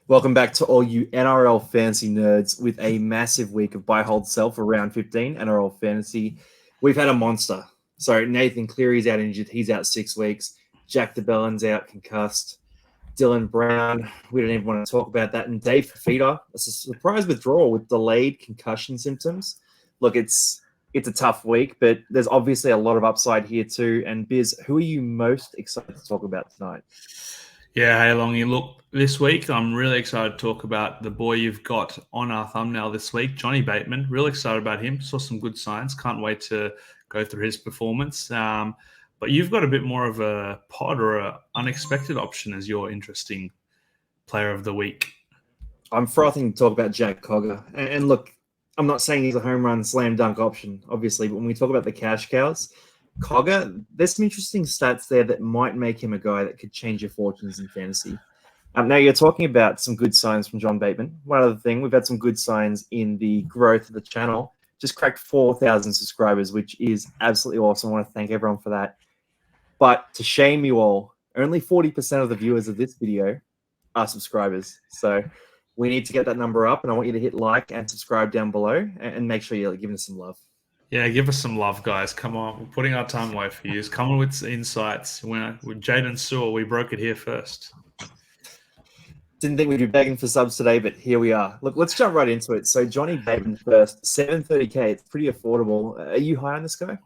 Welcome back to all you NRL fantasy nerds with a massive week of buy, hold, sell for round 15 NRL fantasy. We've had a monster. So Nathan Cleary's out injured. He's out 6 weeks. Jack de Belin's out concussed. Dylan Brown, we don't even want to talk about that. And Dave Fifita, it's a surprise withdrawal with delayed concussion symptoms. Look, it's a tough week, but there's obviously a lot of upside here too. And Biz, who are you most excited to talk about tonight? Yeah, hey Longy. Look, this week I'm really excited to talk about the boy you've got on our thumbnail this week, Johnny Bateman. Really excited about him. Saw some good signs. Can't wait to go through his performance. But you've got a bit more of a pod or an unexpected option as your interesting player of the week. I'm frothing to talk about Jack Cogger. And look, I'm not saying he's a home run slam dunk option, obviously, but when we talk about the cash cows, Cogger, there's some interesting stats there that might make him a guy that could change your fortunes in fantasy. Now, you're talking about some good signs from John Bateman. One other thing, we've had some good signs in the growth of the channel. Just cracked 4,000 subscribers, which is absolutely awesome. I want to thank everyone for that. But to shame you all, only 40% of the viewers of this video are subscribers. So we need to get that number up, and I want you to hit like and subscribe down below and make sure you're giving us some love. Yeah, give us some love, guys. Come on. We're putting our time away for you. Come on with insights. With Jaden Sewell, we broke it here first. Didn't think we'd be begging for subs today, but here we are. Look, let's jump right into it. So Johnny Bateman first, 730K. It's pretty affordable. Are you high on this guy?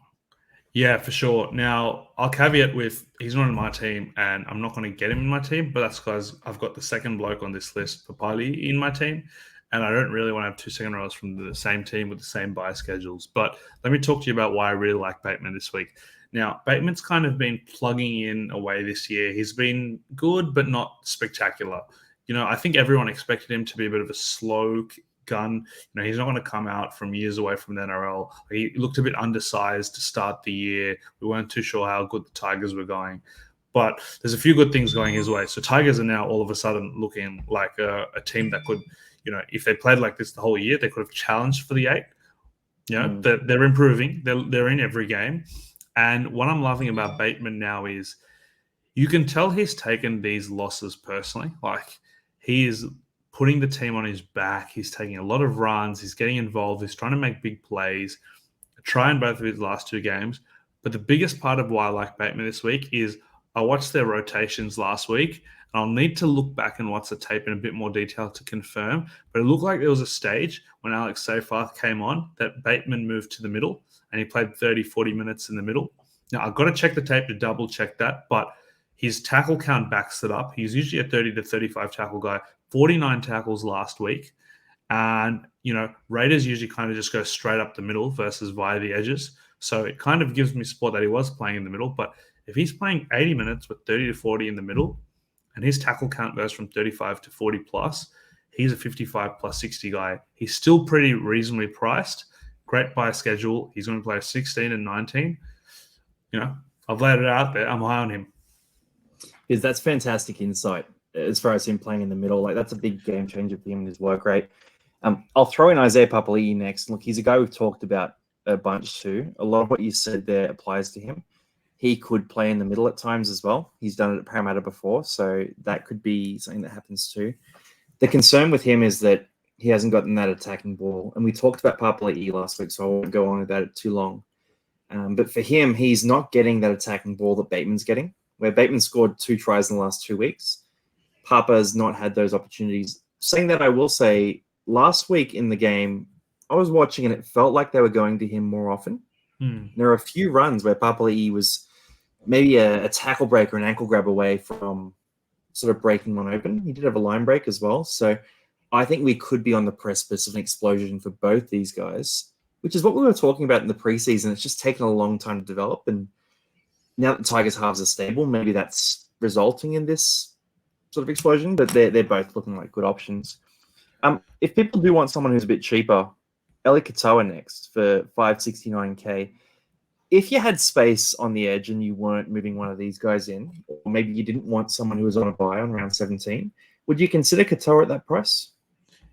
Yeah, for sure. Now, I'll caveat with he's not in my team, and I'm not going to get him in my team, but that's because I've got the second bloke on this list, Papli'i, in my team. And I don't really want to have two second rows from the same team with the same buy schedules. But let me talk to you about why I really like Bateman this week. Now, Bateman's kind of been plugging in away this year. He's been good, but not spectacular. You know, I think everyone expected him to be a bit of a slow gun. You know, he's not going to come out from years away from the NRL. He looked a bit undersized to start the year. We weren't too sure how good the Tigers were going. But there's a few good things going his way. So Tigers are now all of a sudden looking like a team that could, you know, if they played like this the whole year, they could have challenged for the 8. You know, they're improving. They're in every game. And what I'm loving about Bateman now is you can tell he's taken these losses personally. Like, he is putting the team on his back. He's taking a lot of runs. He's getting involved. He's trying to make big plays. Trying both of his last 2 games. But the biggest part of why I like Bateman this week is I watched their rotations last week. I'll need to look back and watch the tape in a bit more detail to confirm. But it looked like there was a stage when Alex Seyfarth came on that Bateman moved to the middle and he played 30, 40 minutes in the middle. Now, I've got to check the tape to double check that, but his tackle count backs it up. He's usually a 30 to 35 tackle guy, 49 tackles last week. And, you know, Raiders usually kind of just go straight up the middle versus via the edges. So it kind of gives me support that he was playing in the middle. But if he's playing 80 minutes with 30 to 40 in the middle, and his tackle count goes from 35 to 40 plus, he's a 55 plus 60 guy. He's still pretty reasonably priced. Great buy schedule. He's going to play 16 and 19. You know, I've laid it out there. I'm high on him. Because that's fantastic insight as far as him playing in the middle. Like, that's a big game changer for him and his work rate. I'll throw in Isaiah Papli'i next. Look, he's a guy we've talked about a bunch too. A lot of what you said there applies to him. He could play in the middle at times as well. He's done it at Parramatta before, so that could be something that happens too. The concern with him is that he hasn't gotten that attacking ball. And we talked about Papli'i last week, so I won't go on about it too long. But for him, he's not getting that attacking ball that Bateman's getting, where Bateman scored 2 tries in the last 2 weeks. Papa's not had those opportunities. Saying that, I will say, last week in the game, I was watching and it felt like they were going to him more often. There are a few runs where Papli'i was maybe a tackle break or an ankle grab away from sort of breaking one open. He did have a line break as well. So I think we could be on the precipice of an explosion for both these guys, which is what we were talking about in the preseason. It's just taken a long time to develop. And now that the Tigers halves are stable, maybe that's resulting in this sort of explosion, but they're both looking like good options. If people do want someone who's a bit cheaper, Eli Katoa next for 569K. If you had space on the edge and you weren't moving one of these guys in, or maybe you didn't want someone who was on a buy on round 17, would you consider Katoa at that price?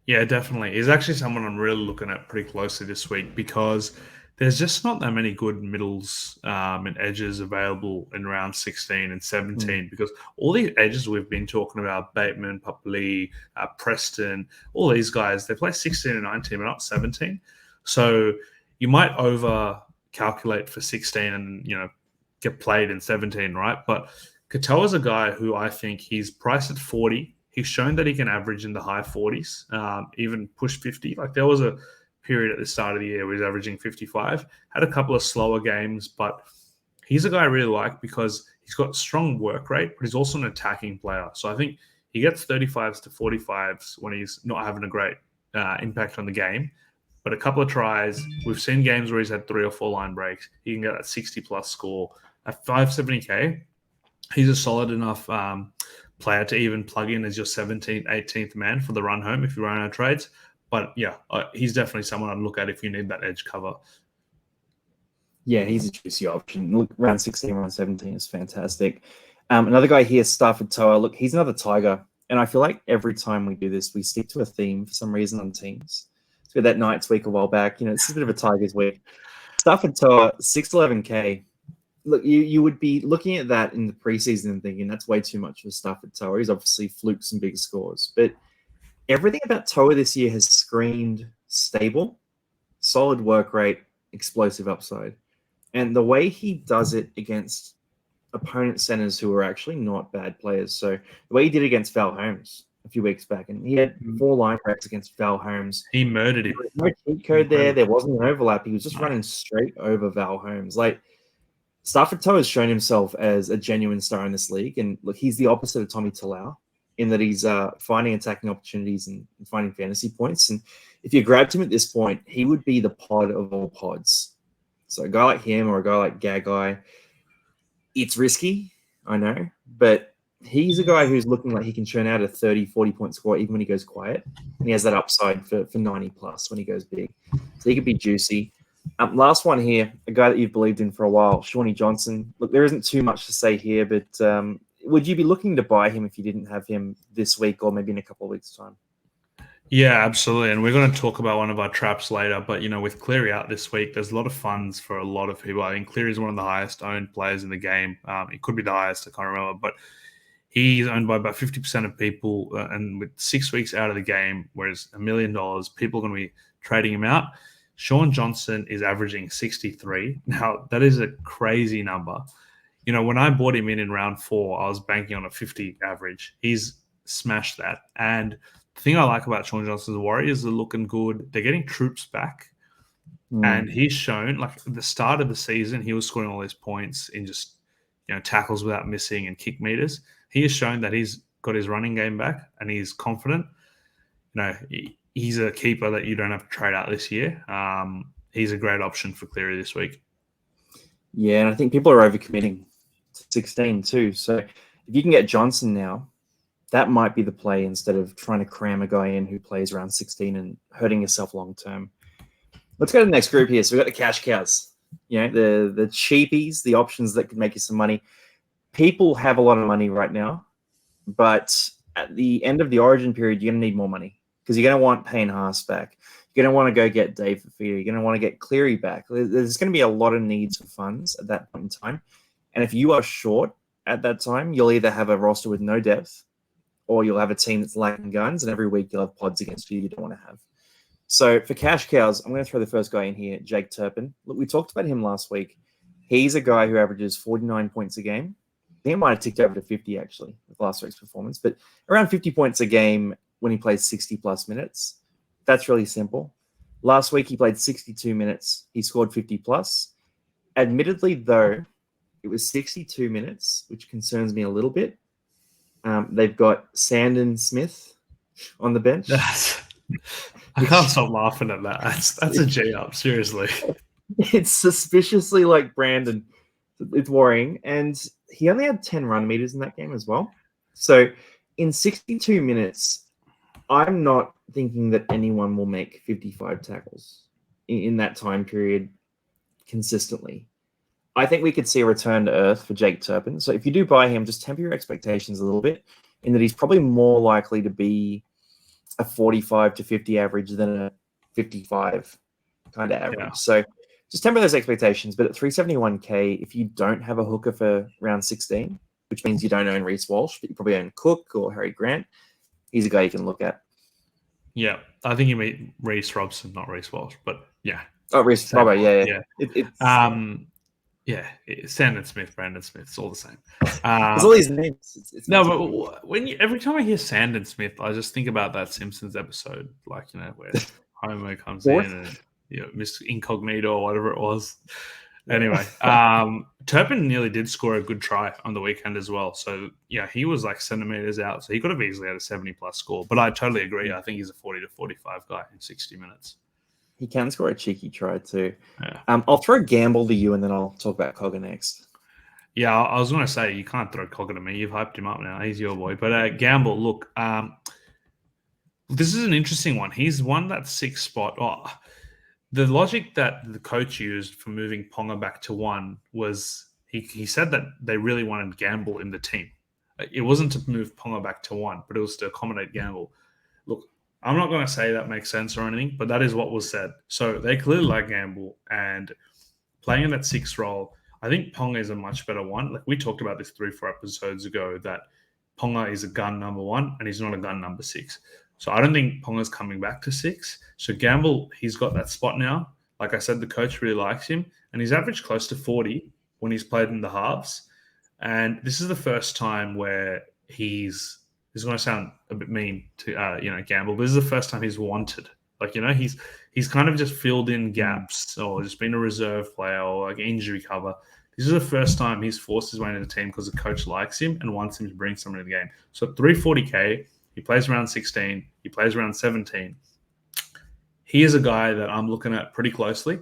Yeah, definitely. He's actually someone I'm really looking at pretty closely this week because there's just not that many good middles and edges available in round 16 and 17 because all these edges we've been talking about, Bateman, Papli'i, Preston, all these guys, they play 16 and 19 but not 17. So you might over calculate for 16 and, get played in 17, right? But Katoa is a guy who I think he's priced at 40. He's shown that he can average in the high 40s, even push 50. Like there was a period at the start of the year where he's averaging 55. Had a couple of slower games, but he's a guy I really like because he's got strong work rate, but he's also an attacking player. So I think he gets 35s to 45s when he's not having a great impact on the game. But a couple of tries, we've seen games where he's had 3 or 4 line breaks. He can get that 60-plus score. At 570K, he's a solid enough player to even plug in as your 17th, 18th man for the run home if you run out of trades. But yeah, he's definitely someone I'd look at if you need that edge cover. Yeah, he's a juicy option. Look, round 16, round 17 is fantastic. Another guy here, Starford Toa. Look, he's another Tiger. And I feel like every time we do this, we stick to a theme for some reason on teams. So that Knights week a while back, it's a bit of a Tigers week. Starford Toa, 611K. Look, you would be looking at that in the preseason and thinking that's way too much for Starford Toa. He's obviously fluked some big scores. But everything about Toa this year has screamed stable, solid work rate, explosive upside. And the way he does it against opponent centers who are actually not bad players. So the way he did against Val Holmes a few weeks back, and he had 4 line breaks against Val Holmes. He murdered him. There was no cheat code there. There wasn't an overlap. He was just running straight over Val Holmes. Like, Starford Toa has shown himself as a genuine star in this league. And look, he's the opposite of Tommy Talau in that he's finding attacking opportunities and finding fantasy points. And if you grabbed him at this point, he would be the pod of all pods. So a guy like him or a guy like Gagai, it's risky, I know, but he's a guy who's looking like he can churn out a 30, 40-point score even when he goes quiet. And he has that upside for 90-plus when he goes big. So he could be juicy. Last one here, a guy that you've believed in for a while, Shawnee Johnson. Look, there isn't too much to say here, but would you be looking to buy him if you didn't have him this week or maybe in a couple of weeks' time? Yeah, absolutely. And we're going to talk about one of our traps later. But, with Cleary out this week, there's a lot of funds for a lot of people. I think Cleary is one of the highest owned players in the game. It could be the highest, I can't remember. But he's owned by about 50% of people. And with 6 weeks out of the game, whereas $1 million, people are going to be trading him out. Shaun Johnson is averaging 63. Now, that is a crazy number. When I bought him in round 4, I was banking on a 50 average. He's smashed that. And the thing I like about Shaun Johnson's Warriors are looking good. They're getting troops back. And he's shown, like, at the start of the season, he was scoring all these points in just, tackles without missing and kick meters. He has shown that he's got his running game back and he's confident. He's a keeper that you don't have to trade out this year. He's a great option for Cleary this week. Yeah, and I think people are overcommitting to 16 too. So if you can get Johnson now, that might be the play instead of trying to cram a guy in who plays around 16 and hurting yourself long term. Let's go to the next group here. So we've got the cash cows, the cheapies, the options that could make you some money. People have a lot of money right now, but at the end of the origin period, you're going to need more money because you're going to want Payne Haas back. You're going to want to go get Dave Fifita. You're going to want to get Cleary back. There's going to be a lot of needs for funds at that point in time. And if you are short at that time, you'll either have a roster with no depth or you'll have a team that's lacking guns, and every week you'll have pods against you don't want to have. So for cash cows, I'm going to throw the first guy in here, Jake Turpin. Look, we talked about him last week. He's a guy who averages 49 points a game. I think it might have ticked over to 50, actually, with last week's performance. But around 50 points a game when he plays 60-plus minutes. That's really simple. Last week, he played 62 minutes. He scored 50-plus. Admittedly, though, it was 62 minutes, which concerns me a little bit. They've got Sandon Smith on the bench. I can't stop laughing at that. That's a G up, seriously. It's suspiciously like Brandon. It's worrying. And he only had 10 run meters in that game as well. So in 62 minutes, I'm not thinking that anyone will make 55 tackles in that time period consistently. I think we could see a return to earth for Jake Turpin. So if you do buy him, just temper your expectations a little bit in that he's probably more likely to be a 45 to 50 average than a 55 kind of average. Yeah. So just temper those expectations. But at 371k, if you don't have a hooker for round 16, which means you don't own Reece Walsh, but you probably own Cook or Harry Grant, he's a guy you can look at. Yeah, I think you mean Reece Robson, not Reece Walsh, but yeah. Oh, Reece, Robbo, yeah. Sandon Smith, Brandon Smith, it's all the same. There's all these names. It's no, but every time I hear Sandon Smith, I just think about that Simpsons episode, like where Homer comes in and Mr. Incognito or whatever it was. Anyway, Turpin nearly did score a good try on the weekend as well. So yeah, he was like centimeters out, so he could have easily had a 70+ score. But I totally agree. I think he's a 40 to 45 guy in 60 minutes. He can score a cheeky try too. Yeah. I'll throw Gamble to you, and then I'll talk about Cogger next. Yeah, I was going to say, you can't throw Cogger to me. You've hyped him up now. He's your boy. But Gamble, look, this is an interesting one. He's won that 6th spot. Oh, the logic that the coach used for moving Ponga back to 1 was he said that they really wanted Gamble in the team. It wasn't to move Ponga back to 1, but it was to accommodate Gamble. Look, I'm not going to say that makes sense or anything, but that is what was said. So they clearly like Gamble, and playing in that 6th role, I think Ponga is a much better one. Like we talked about this 3-4 episodes ago, that Ponga is a gun number 1 and he's not a gun number 6. So I don't think Ponga's coming back to 6. So Gamble, he's got that spot now. Like I said, the coach really likes him, and he's averaged close to 40 when he's played in the halves. And this is the first time where this is going to sound a bit mean to Gamble, but this is the first time he's wanted. Like, he's kind of just filled in gaps or just been a reserve player or like injury cover. This is the first time he's forced his way into the team because the coach likes him and wants him to bring someone to the game. So at 340k, he plays around 16, he plays around 17. He is a guy that I'm looking at pretty closely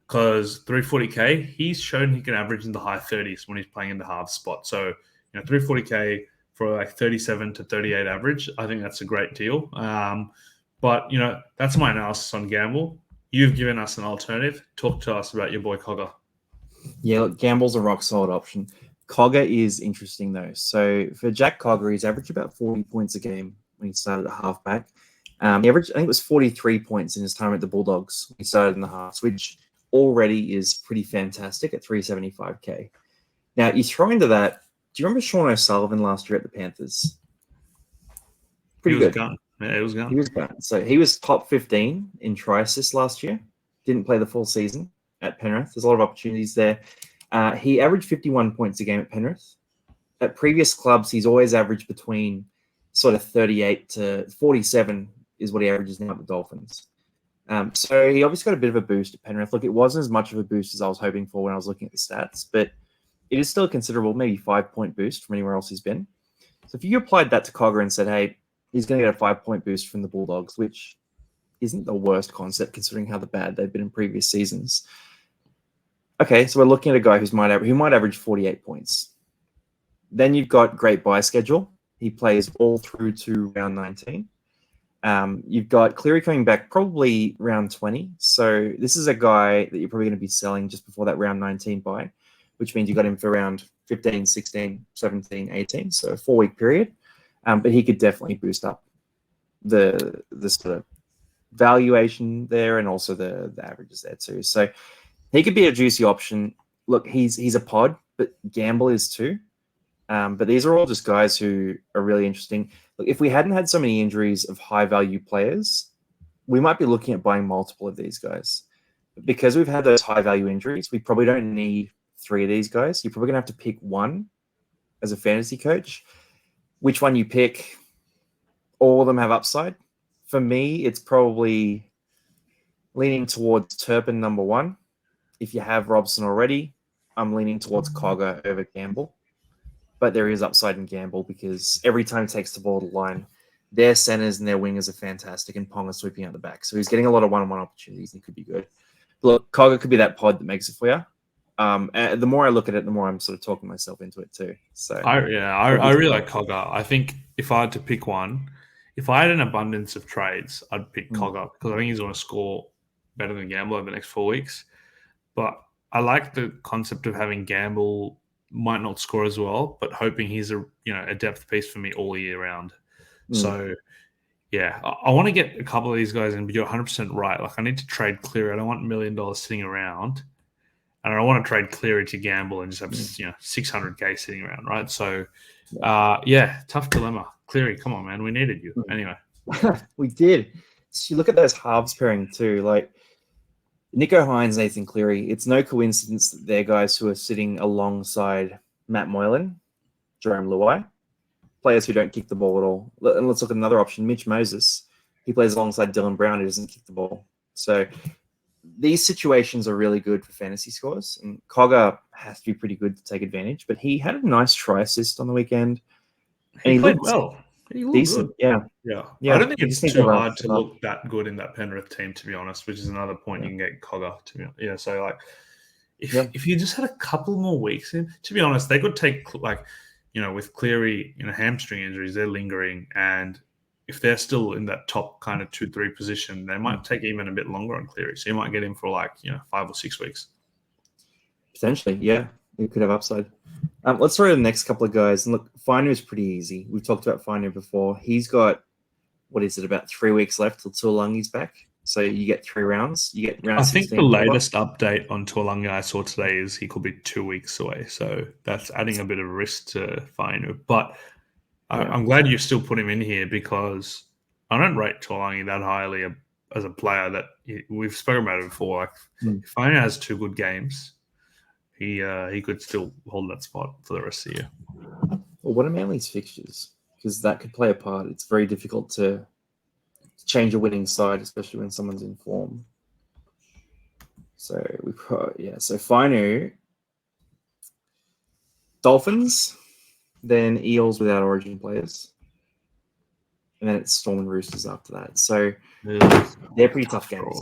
because 340k, he's shown he can average in the high 30s when he's playing in the half spot. So, 340k for like 37 to 38 average, I think that's a great deal. But, that's my analysis on Gamble. You've given us an alternative. Talk to us about your boy Cogger. Yeah, look, Gamble's a rock-solid option. Cogger is interesting, though. So for Jack Cogger, he's averaged about 40 points a game when he started at halfback. He averaged, I think it was 43 points in his time at the Bulldogs when he started in the halves, which already is pretty fantastic at 375k. Now, you throw into that, do you remember Shaun O'Sullivan last year at the Panthers? Pretty good. Gone. Yeah, he was gone. He was gone. So he was top 15 in try assists last year. Didn't play the full season at Penrith. There's a lot of opportunities there. He averaged 51 points a game at Penrith. At previous clubs, he's always averaged between sort of 38 to 47 is what he averages now at the Dolphins. So he obviously got a bit of a boost at Penrith. Look, it wasn't as much of a boost as I was hoping for when I was looking at the stats, but it is still a considerable, maybe 5-point boost from anywhere else he's been. So if you applied that to Cogger and said, hey, he's going to get a 5-point boost from the Bulldogs, which isn't the worst concept considering how bad they've been in previous seasons. Okay, so we're looking at a guy who might average 48 points. Then you've got great buy schedule. He plays all through to round 19. You've got Cleary coming back probably round 20. So this is a guy that you're probably going to be selling just before that round 19 buy, which means you got him for around 15, 16, 17, 18. So a 4-week period. But he could definitely boost up the sort of valuation there and also the averages there too. So he could be a juicy option. Look, he's a pod, but Gamble is too. But these are all just guys who are really interesting. Look, if we hadn't had so many injuries of high-value players, we might be looking at buying multiple of these guys. But because we've had those high-value injuries, we probably don't need 3 of these guys. You're probably going to have to pick one as a fantasy coach. Which one you pick, all of them have upside. For me, it's probably leaning towards Turpin number 1. If you have Robson already, I'm leaning towards Cogger over Gamble. But there is upside in Gamble because every time he takes the ball to the line, their centers and their wingers are fantastic and Ponga sweeping out the back. So he's getting a lot of one-on-one opportunities and he could be good. Look, Cogger could be that pod that makes it for you. The more I look at it, the more I'm sort of talking myself into it too. So I really like Cogger. I think if I had to pick one, if I had an abundance of trades, I'd pick Cogger because I think he's going to score better than Gamble over the next 4 weeks. But I like the concept of having Gamble might not score as well, but hoping he's a depth piece for me all year round. So yeah, I want to get a couple of these guys in, but you're 100% right. Like, I need to trade Cleary. I don't want $1 million sitting around. And I don't want to trade Cleary to gamble and just have 600K sitting around, right? So, tough dilemma. Cleary, come on, man. We needed you. Anyway. We did. So you look at those halves pairing too, like Nicho, Hynes, Nathan Cleary. It's no coincidence that they're guys who are sitting alongside Matt Moylan, Jerome Luai, players who don't kick the ball at all. And let's look at another option, Mitch Moses. He plays alongside Dylan Brown, who doesn't kick the ball. So these situations are really good for fantasy scores. And Cogger has to be pretty good to take advantage, but he had a nice try assist on the weekend. And he played well. He looked decent, good. Yeah. I don't think it's too hard to look that good in that Penrith team, to be honest, which is another point you can get Cogger to. Yeah, so like if you just had a couple more weeks in, to be honest, they could take with Cleary, hamstring injuries, they're lingering, and if they're still in that top kind of 2-3 position, they might take even a bit longer on Cleary. So you might get him for 5 or 6 weeks. Potentially, yeah. You could have upside. Let's throw the next couple of guys. And look, Fainu is pretty easy. We've talked about Fainu before. He's got, about 3 weeks left till Tuolangi's back. So you get 3 rounds. You get round 16. I think the latest update on Tuolangi I saw today is he could be 2 weeks away. So that's adding a bit of risk to Fainu. But I'm glad you still put him in here because I don't rate Tuolangi that highly as a player that we've spoken about it before. If Fainu has 2 good games, he could still hold that spot for the rest of the year. Well, what are Manly's fixtures? Because that could play a part. It's very difficult to change a winning side, especially when someone's in form. So so Fainu, Dolphins, then Eels without Origin players, and then it's Storm and Roosters after that. So they're pretty tough games.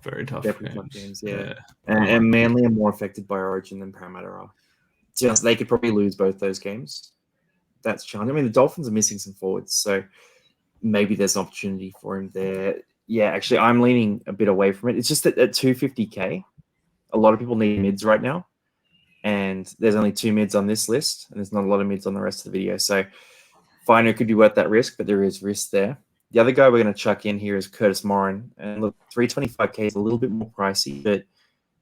Very tough. They're pretty tough games, yeah. And Manly are more affected by Origin than Parramatta are. Just they could probably lose both those games. That's challenging. I mean, the Dolphins are missing some forwards, so maybe there's an opportunity for him there. Yeah, actually, I'm leaning a bit away from it. It's just that at 250K, a lot of people need mids right now, and there's only 2 mids on this list, and there's not a lot of mids on the rest of the video. So Fainu could be worth that risk, but there is risk there. The other guy we're going to chuck in here is Kurtis Morrin. And look, 325K is a little bit more pricey, but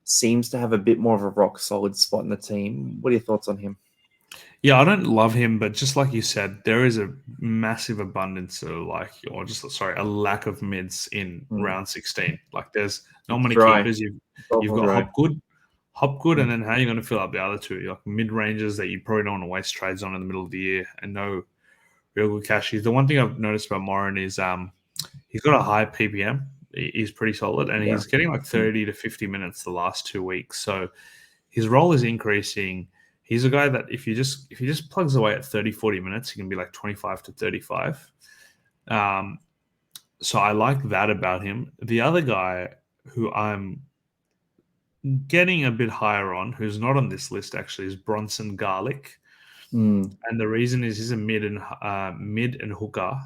seems to have a bit more of a rock-solid spot in the team. What are your thoughts on him? Yeah, I don't love him, but just like you said, there is a massive abundance of a lack of mids in round 16. Like there's not many keepers. You've got Hopgood, and then how are you going to fill up the other 2? Like mid-rangers that you probably don't want to waste trades on in the middle of the year and no real good cash. The one thing I've noticed about Morrin is he's got a high PPM. He's pretty solid, and he's getting 30 to 50 minutes the last 2 weeks. So his role is increasing. He's a guy that if he just plugs away at 30, 40 minutes, he can be 25 to 35. So I like that about him. The other guy who I'm getting a bit higher on, who's not on this list actually, is Bronson Garlick. And the reason is he's a mid and hooker.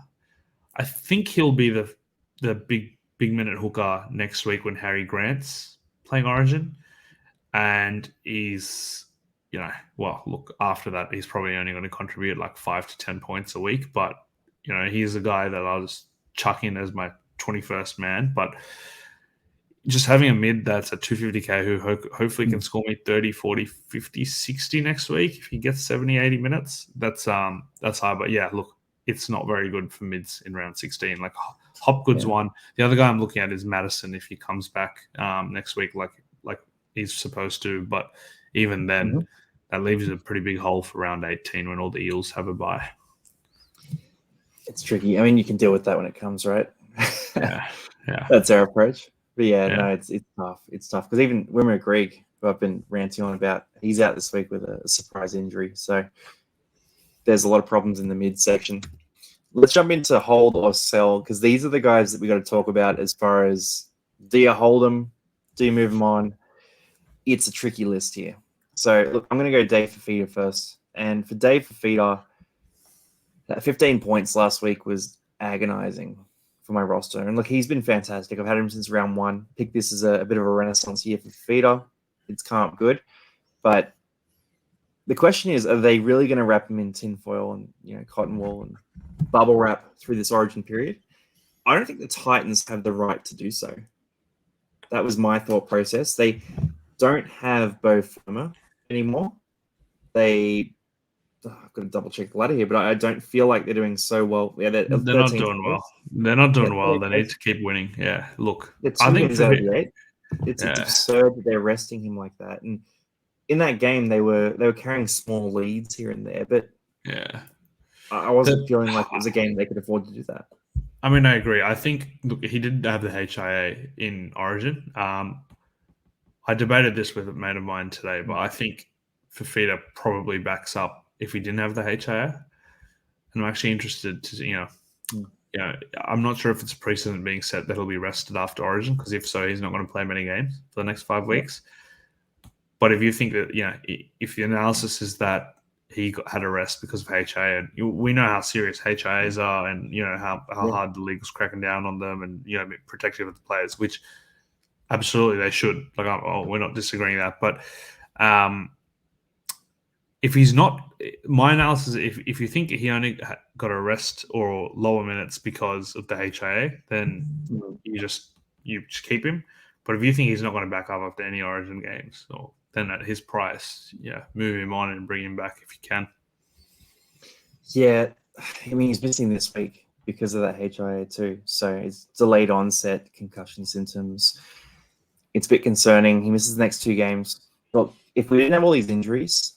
I think he'll be the big minute hooker next week when Harry Grant's playing Origin, and he's after that he's probably only going to contribute 5 to 10 points a week, but he's a guy that I'll just chuck in as my 21st man. But just having a mid that's at 250K who hopefully can score me 30, 40, 50, 60 next week if he gets 70, 80 minutes, that's high. But yeah, look, it's not very good for mids in round 16. Hopgood's one. The other guy I'm looking at is Madison if he comes back next week like he's supposed to. But even then, that leaves a pretty big hole for round 18 when all the Eels have a bye. It's tricky. I mean, you can deal with that when it comes, right? Yeah. That's our approach. But no, it's tough. It's tough because even Wimmer Greg, who I've been ranting on about, he's out this week with a surprise injury. So there's a lot of problems in the mid section. Let's jump into hold or sell because these are the guys that we got to talk about as far as do you hold them? Do you move them on? It's a tricky list here. So look, I'm going to go Dave Fifita first. And for Dave Fifita, that 15 points last week was agonizing for my roster. And look, he's been fantastic. I've had him since round 1. Picked this as a bit of a renaissance year for Fifita. It's come up good. But the question is, are they really going to wrap him in tinfoil and cotton wool and bubble wrap through this Origin period? I don't think the Titans have the right to do so. That was my thought process. They don't have Bo Firma anymore. I've got to double check the ladder here, but I don't feel like they're doing so well. Yeah, they're not 13th doing well. place. They're not doing Yeah, well. They 13th need place. to keep winning. Yeah, look, They're I 2 think wins for out of me, the 8. It's yeah, absurd that they're resting him like that. And in that game, they were carrying small leads here and there, but yeah. I wasn't feeling like it was a game they could afford to do that. I mean, I agree. I think look, he didn't have the HIA in Origin. I debated this with a mate of mine today, but I think Fifita probably backs up if he didn't have the HIA. And I'm actually interested to I'm not sure if it's a precedent being set that he'll be rested after Origin, because if so, he's not going to play many games for the next 5 weeks. But if you think that if the analysis is that he had a rest because of HIA, and we know how serious HIAs are, and how hard the league was cracking down on them, and protective of the players, which absolutely they should. Like, we're not disagreeing that, but if he's not, my analysis, if you think he only got a rest or lower minutes because of the HIA, then you just keep him. But if you think he's not going to back up after any Origin games, then at his price, move him on and bring him back if you can. Yeah, I mean, he's missing this week because of that HIA too. So it's delayed onset, concussion symptoms. It's a bit concerning. He misses the next 2 games. But if we didn't have all these injuries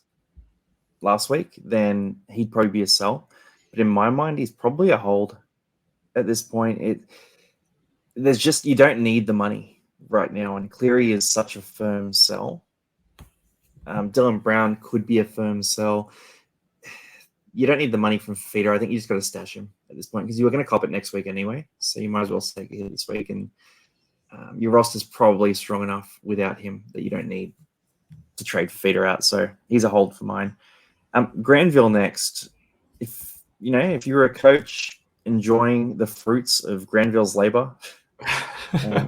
last week, then he'd probably be a sell. But in my mind, he's probably a hold at this point. You don't need the money right now, and Cleary is such a firm sell. Dylan Brown could be a firm sell. You don't need the money from Fifita. I think you just got to stash him at this point, because you were going to cop it next week anyway. So you might as well take it this week, and your roster's probably strong enough without him that you don't need to trade Fifita out. So he's a hold for mine. Granvill next. If you're a coach enjoying the fruits of Granville's labor,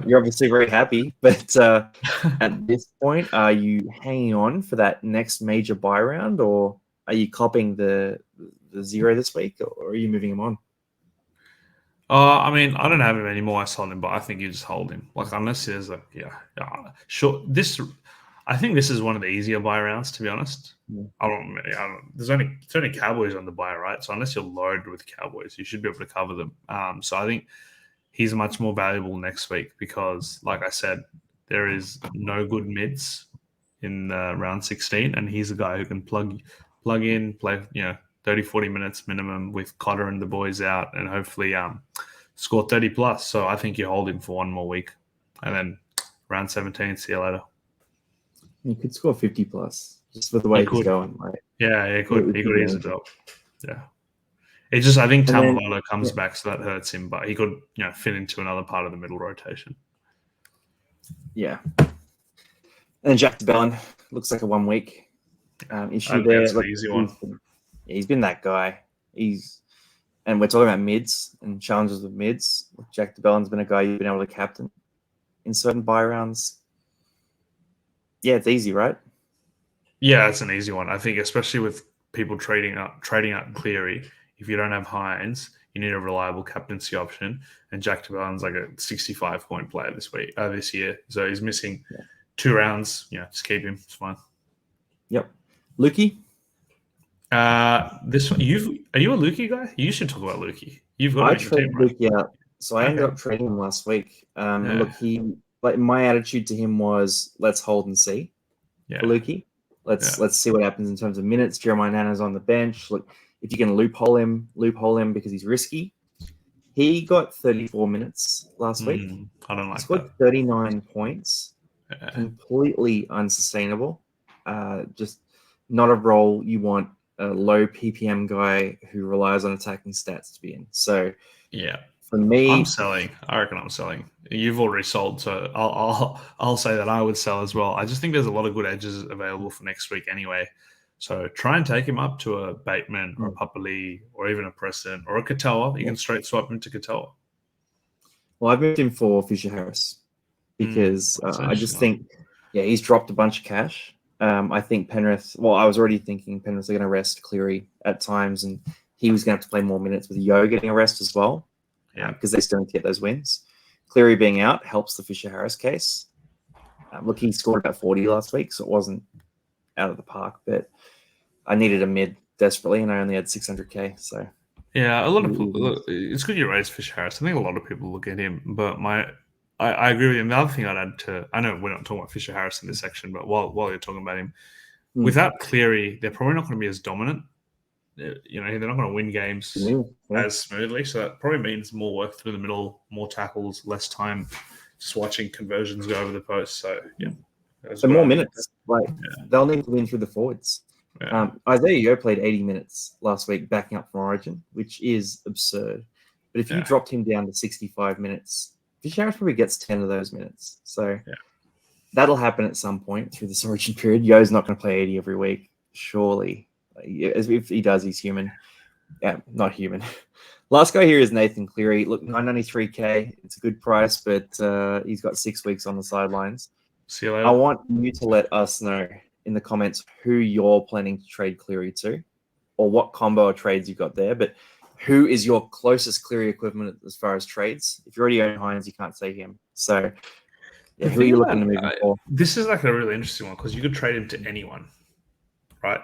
you're obviously very happy. But at this point, are you hanging on for that next major buy round, or are you copping the 0 this week, or are you moving him on? I mean, I don't have him anymore. I sold him, but I think you just hold him. Like, unless there's sure. I think this is one of the easier buy rounds, to be honest. Yeah. It's only Cowboys on the buy, right? So unless you're loaded with Cowboys, you should be able to cover them. So I think he's much more valuable next week because, like I said, there is no good mids in round 16, and he's a guy who can plug in, play 30, 40 minutes minimum with Cotter and the boys out, and hopefully score 30 plus. So I think you hold him for one more week, and then round 17, see you later. He could score 50 plus just with the way he's going, right? Yeah, he could easily do. Yeah. It just, I think Tamalolo comes back, so that hurts him, but he could, fit into another part of the middle rotation. Yeah. And Jack Belin looks like a 1 week issue there. That's an easy one. He's been that guy. And we're talking about mids and challenges with mids. Jack DeBellin's been a guy you've been able to captain in certain buy rounds. Yeah, it's easy, right? Yeah, it's an easy one. I think, especially with people trading up Cleary, if you don't have Hynes, you need a reliable captaincy option. And Jack DeBellin's like a 65-point player this year. So he's missing 2 rounds. Just keep him. It's fine. Yep. Luki? This one, are you a Luki guy? You should talk about Luki. You've got I traded Luki out, so I ended up trading him last week. And look, my attitude to him was let's hold and see for Luki. Let's see what happens in terms of minutes. Jeremiah Nana's on the bench. Look, if you can loophole him because he's risky. He got 34 minutes last week. I don't like he scored that. 39 points. Yeah. Completely unsustainable. Just not a role you want a low PPM guy who relies on attacking stats to be in. So for me, I'm selling. I reckon I'm selling. You've already sold, so I'll say that I would sell as well. I just think there's a lot of good edges available for next week anyway. So try and take him up to a Bateman or a Papli'i or even a Preston or a Katoa. You can straight swap him to Katoa. Well, I've moved him for Fisher Harris because I just think, he's dropped a bunch of cash. I think Penrith, I was already thinking Penrith are going to rest Cleary at times, and he was going to have to play more minutes with Yo getting a rest as well. because they still need to get those wins. Cleary being out helps the Fisher-Harris case. Look, he scored about 40 last week, so it wasn't out of the park, but I needed a mid desperately, and I only had 600k. So yeah, a lot of people. Look, it's good you raised Fisher-Harris. I think a lot of people look at him, but I agree with you. The other thing I'd add to, I know we're not talking about Fisher-Harris in this section, but while you're talking about him, without Cleary, they're probably not going to be as dominant. They're not going to win games as smoothly. So that probably means more work through the middle, more tackles, less time just watching conversions go over the post. So, So more minutes. They'll need to win through the forwards. Yeah. Isaiah Yeo played 80 minutes last week backing up from Origin, which is absurd. But if you dropped him down to 65 minutes, Fisher-Harris probably gets 10 of those minutes. So that'll happen at some point through this Origin period. Yeo's not going to play 80 every week, surely. If he does, he's human. Yeah, not human. Last guy here is Nathan Cleary. Look, 993k. It's a good price, but he's got 6 weeks on the sidelines. See you later. I want you to let us know in the comments who you're planning to trade Cleary to, or what combo of trades you've got there. But who is your closest Cleary equivalent as far as trades? If you already own Hynes, you can't say him. So, who are you looking to move for? This is like a really interesting one because you could trade him to anyone, right?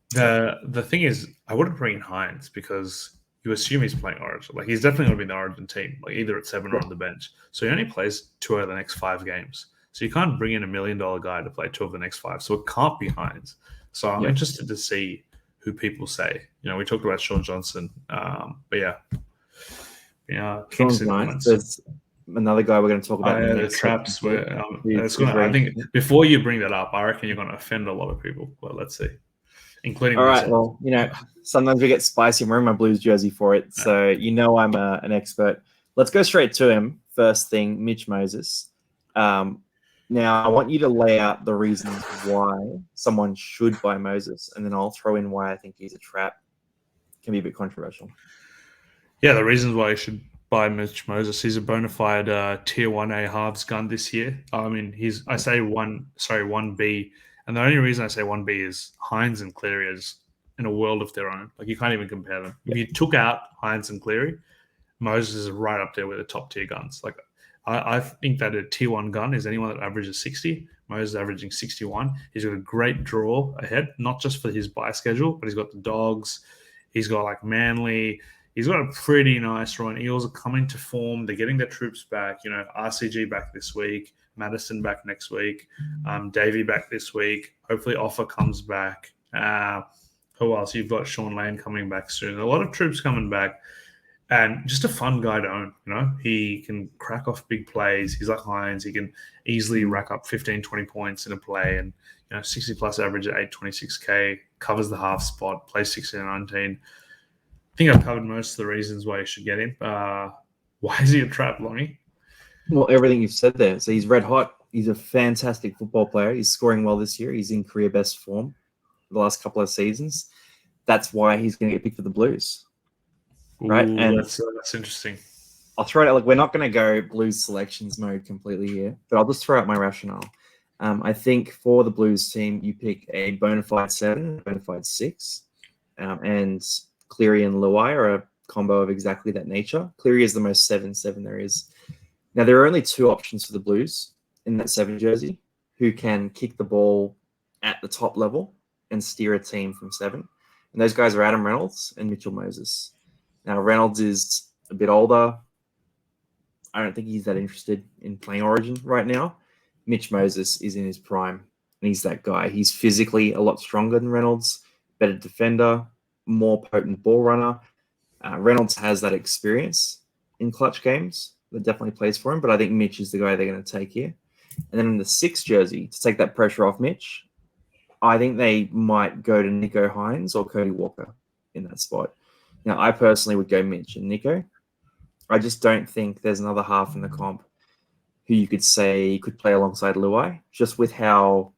The thing is, I wouldn't bring in Hynes because you assume he's playing Origin. Like, he's definitely going to be in the Origin team, like either at 7 or on the bench. So he only plays 2 out of the next 5 games. So you can't bring in $1 million guy to play 2 of the next 5. So it can't be Hynes. So I'm interested to see who people say. We talked about Shaun Johnson, but there's another guy we're going to talk about. The traps. I think before you bring that up, I reckon you're going to offend a lot of people. Well, let's see, including. All right. Well, sometimes we get spicy. I'm wearing my Blues jersey for it, so I'm an expert. Let's go straight to him. First thing, Mitch Moses. Now, I want you to lay out the reasons why someone should buy Moses, and then I'll throw in why I think he's a trap. Can be a bit controversial. Yeah, the reasons why you should buy Mitch Moses. He's a bona fide tier 1A halves gun this year. I mean, I say 1B, and the only reason I say 1B is Hynes and Cleary is in a world of their own. Like, you can't even compare them. If you took out Hynes and Cleary, Moses is right up there with the top tier guns. Like, I think that a tier 1 gun is anyone that averages 60. Moses is averaging 61. He's got a great draw ahead, not just for his buy schedule, but he's got the Dogs. He's got like Manly. He's got a pretty nice run. Eels are coming to form. They're getting their troops back. RCG back this week. Madison back next week. Davey back this week. Hopefully Offa comes back. Who else? You've got Shaun Lane coming back soon. A lot of troops coming back. And just a fun guy to own, He can crack off big plays. He's like Hynes. He can easily rack up 15, 20 points in a play and, 60-plus average at 826K, covers the half spot, plays 16 and 19. I think I've covered most of the reasons why you should get him. Why is he a trap, Lonnie? Well, everything you've said there. So he's red hot. He's a fantastic football player. He's scoring well this year. He's in career best form the last couple of seasons. That's why he's going to get picked for the Blues. Right, Ooh, and that's interesting. I'll throw it out. Like, we're not going to go Blues selections mode completely here, but I'll just throw out my rationale. I think for the Blues team, you pick a bona fide 7, bona fide 6, and Cleary and Luai are a combo of exactly that nature. Cleary is the most 7-7 there is. Now, there are only 2 options for the Blues in that 7 jersey who can kick the ball at the top level and steer a team from 7. And those guys are Adam Reynolds and Mitchell Moses. Now, Reynolds is a bit older. I don't think he's that interested in playing Origin right now. Mitch Moses is in his prime, and he's that guy. He's physically a lot stronger than Reynolds, better defender, more potent ball runner. Reynolds has that experience in clutch games that definitely plays for him, but I think Mitch is the guy they're going to take here. And then in the 6 jersey, to take that pressure off Mitch, I think they might go to Nicho Hynes or Cody Walker in that spot. Now, I personally would go Mitch and Nicho. I just don't think there's another half in the comp who you could say could play alongside Luai, just with how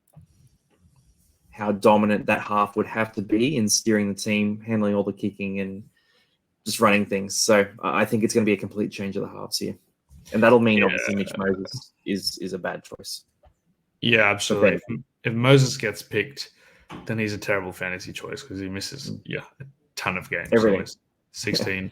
dominant that half would have to be in steering the team, handling all the kicking and just running things. So I think it's going to be a complete change of the halves here. And that'll mean, obviously, Mitch Moses is a bad choice. Yeah, absolutely. If Moses gets picked, then he's a terrible fantasy choice because he misses a ton of games. Everything. 16.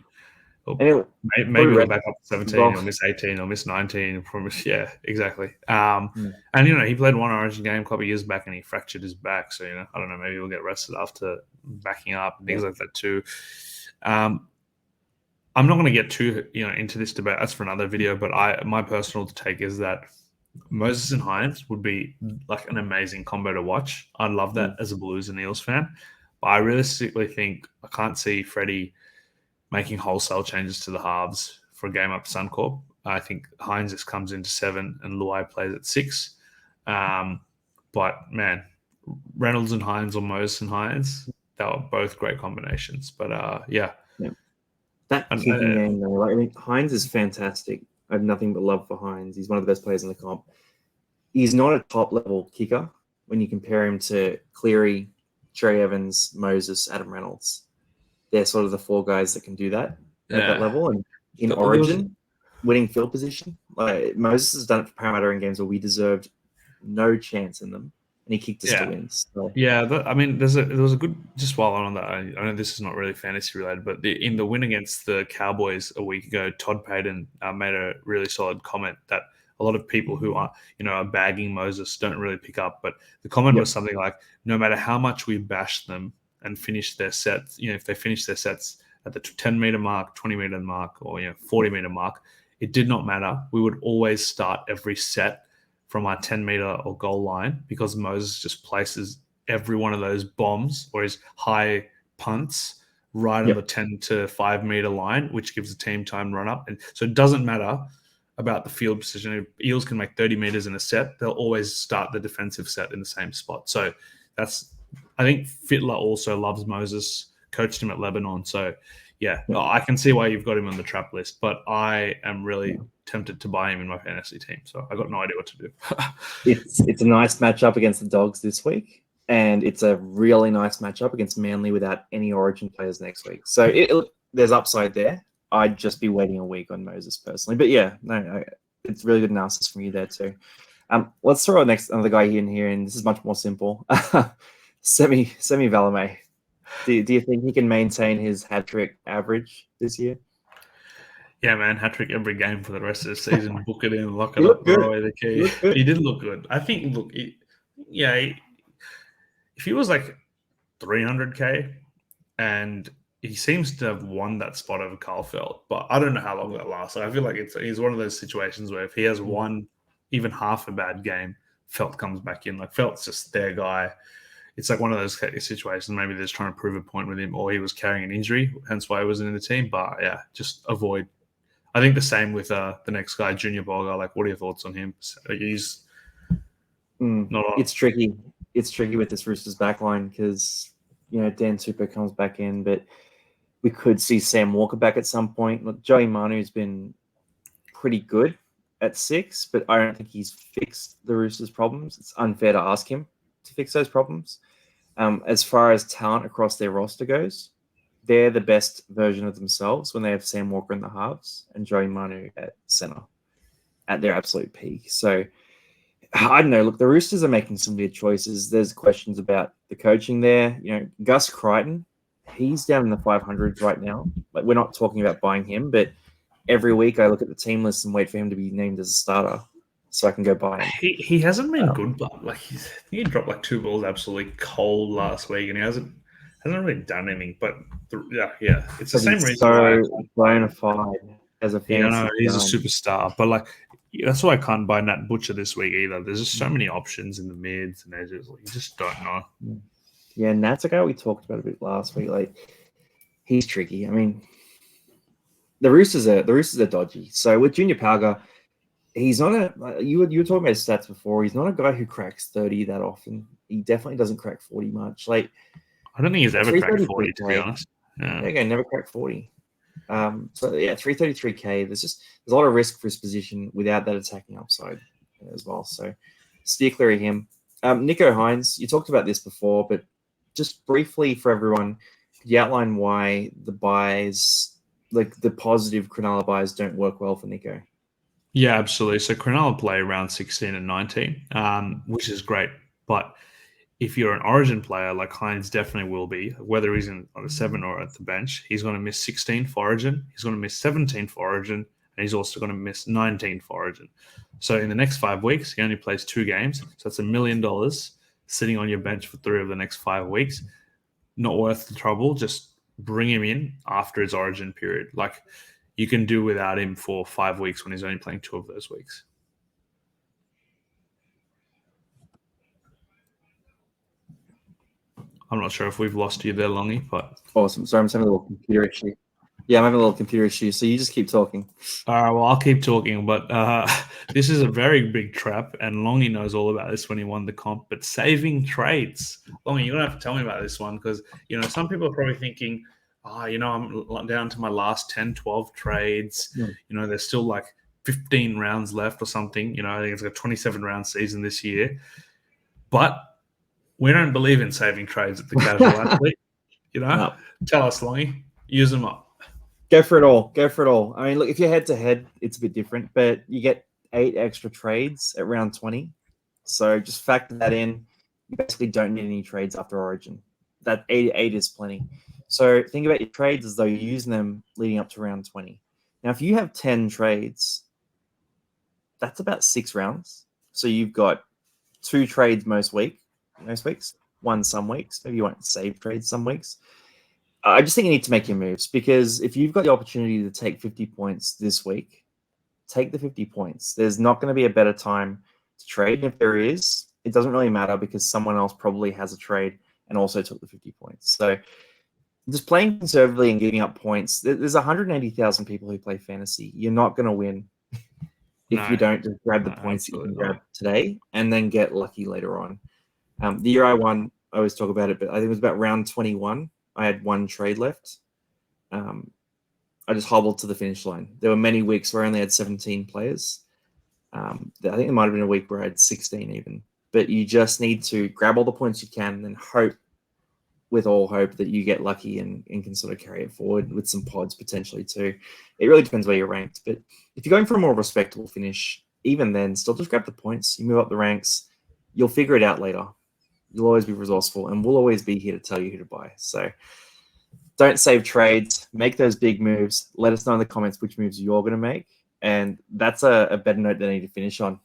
Or And it, maybe he'll back up to 17. well, He'll miss 18. He'll miss 19. Yeah, exactly. Yeah. And he played one Origin game a couple of years back, and he fractured his back. So I don't know. Maybe he'll get rested after backing up and things like that too. I'm not going to get too into this debate. That's for another video. But my personal take is that Moses and Hynes would be like an amazing combo to watch. I love that as a Blues and Eels fan. But I realistically think I can't see Freddie making wholesale changes to the halves for a game up Suncorp. I think Hynes just comes into 7 and Luai plays at 6. But man, Reynolds and Hynes or Moses and Hynes, they were both great combinations. But that kicking game though, Hynes is fantastic. I have nothing but love for Hynes. He's one of the best players in the comp. He's not a top level kicker when you compare him to Cleary, Trey Evans, Moses, Adam Reynolds. They're sort of the 4 guys that can do that at that level. And in Origin, winning field position, Moses has done it for Parramatta in games where we deserved no chance in them, and he kicked us to wins. So. Yeah, there was a good, just while on that, I know this is not really fantasy related, but in the win against the Cowboys a week ago, Todd Payton made a really solid comment that a lot of people who are bagging Moses don't really pick up. But the comment was something like, no matter how much we bash them and finish their sets, if they finish their sets at the 10-meter mark, 20-meter mark, or 40-meter mark, it did not matter. We would always start every set from our 10-meter or goal line because Moses just places every one of those bombs or his high punts right on the 10 to 5-meter line, which gives the team time to run up. And so it doesn't matter about the field position. If Eels can make 30 meters in a set, they'll always start the defensive set in the same spot. So I think Fittler also loves Moses, coached him at Lebanon. So I can see why you've got him on the trap list, but I am really tempted to buy him in my fantasy team. So I got no idea what to do. It's a nice matchup against the Dogs this week, and it's a really nice matchup against Manly without any Origin players next week. So there's upside there. I'd just be waiting a week on Moses personally, but it's really good analysis from you there too. Let's throw another guy in here, and this is much more simple. Semi Valemei. Do you think he can maintain his hat-trick average this year? Yeah, man, hat-trick every game for the rest of the season. Book it in, lock it up, throw away the key. He did look good. I think, if he was like 300K, and he seems to have won that spot over Carl Felt, but I don't know how long that lasts. I feel like he's one of those situations where if he has one, even half a bad game, Felt comes back in. Like, Felt's just their guy. It's like one of those situations. Maybe they're just trying to prove a point with him, or he was carrying an injury, hence why he wasn't in the team. But just avoid. I think the same with the next guy, Junior Pauga. Like, what are your thoughts on him? He's not on. It's tricky. It's tricky with this Roosters backline because Dan Super comes back in, but we could see Sam Walker back at some point. Look, Joey Manu's been pretty good at 6, but I don't think he's fixed the Roosters' problems. It's unfair to ask him to fix those problems. As far as talent across their roster goes, they're the best version of themselves when they have Sam Walker in the halves and Joey Manu at center at their absolute peak. So I don't know. Look, the Roosters are making some weird choices. There's questions about the coaching there. Gus Crichton, he's down in the 500s right now. Like, we're not talking about buying him, but every week I look at the team list and wait for him to be named as a starter so I can go buy him. He hasn't been good, but he dropped like 2 balls absolutely cold last week, and he hasn't really done anything. But it's the same reason. So bona fide as a fantasy. He's a superstar, but that's why I can't buy Nat Butcher this week either. There's just so many options in the mids and edges. You just don't know. Yeah, Nat's a guy we talked about a bit last week. He's tricky. I mean, the Roosters are dodgy. So with Junior Pauga, he's not you were talking about his stats before. He's not a guy who cracks 30 that often. He definitely doesn't crack 40 much. I don't think he's ever cracked 40, to be honest. There you go, never cracked 40. 333K. There's a lot of risk for his position without that attacking upside as well. So steer clear of him. Nicho Hynes, you talked about this before, but just briefly for everyone, could you outline why the buys, the positive Cronulla buys, don't work well for Nicho? Yeah, absolutely. So Cronulla play around 16 and 19, which is great. But if you're an Origin player, like Hynes definitely will be, whether he's on a 7 or at the bench, he's going to miss 16 for Origin, he's going to miss 17 for Origin, and he's also going to miss 19 for Origin. So in the next 5 weeks, he only plays 2 games. So that's $1 million sitting on your bench for 3 of the next 5 weeks. Not worth the trouble. Just bring him in after his Origin period. Like, you can do without him for 5 weeks when he's only playing 2 of those weeks. I'm not sure if we've lost you there, Longy, but Awesome. Sorry, I'm having a little computer issue. Yeah, I'm having a little computer issue, so you just keep talking. all right, well, I'll keep talking, but this is a very big trap, and Longy knows all about this when he won the comp, but saving trades. Longy, you're going to have to tell me about this one because, some people are probably thinking, I'm down to my last 10, 12 trades. Yeah. There's still like 15 rounds left or something. I think it's like a 27-round season this year. But we don't believe in saving trades at the Casual Athlete. No. Tell us, Longy. Use them up. Go for it all. Go for it all. I mean, look, if you're head-to-head, it's a bit different, but you get 8 extra trades at round 20. So just factor that in. You basically don't need any trades after Origin. That 8 is plenty. So think about your trades as though you're using them leading up to round 20. Now, if you have 10 trades, that's about 6 rounds. So you've got 2 trades most weeks, 1 some weeks. Maybe you won't save trades some weeks. I just think you need to make your moves because if you've got the opportunity to take 50 points this week, take the 50 points. There's not going to be a better time to trade. If there is, it doesn't really matter because someone else probably has a trade and also took the 50 points. So just playing conservatively and giving up points, there's 180,000 people who play fantasy. You're not going to win if you don't just grab the points that you can grab today and then get lucky later on. The year I won, I always talk about it, but I think it was about round 21. I had 1 trade left. I just hobbled to the finish line. There were many weeks where I only had 17 players. I think there might have been a week where I had 16 even. But you just need to grab all the points you can and then hope with all hope that you get lucky and can sort of carry it forward with some pods potentially too. It really depends where you're ranked. But if you're going for a more respectable finish, even then, still just grab the points. You move up the ranks. You'll figure it out later. You'll always be resourceful, and we'll always be here to tell you who to buy. So don't save trades. Make those big moves. Let us know in the comments which moves you're going to make. And that's a better note than I need to finish on.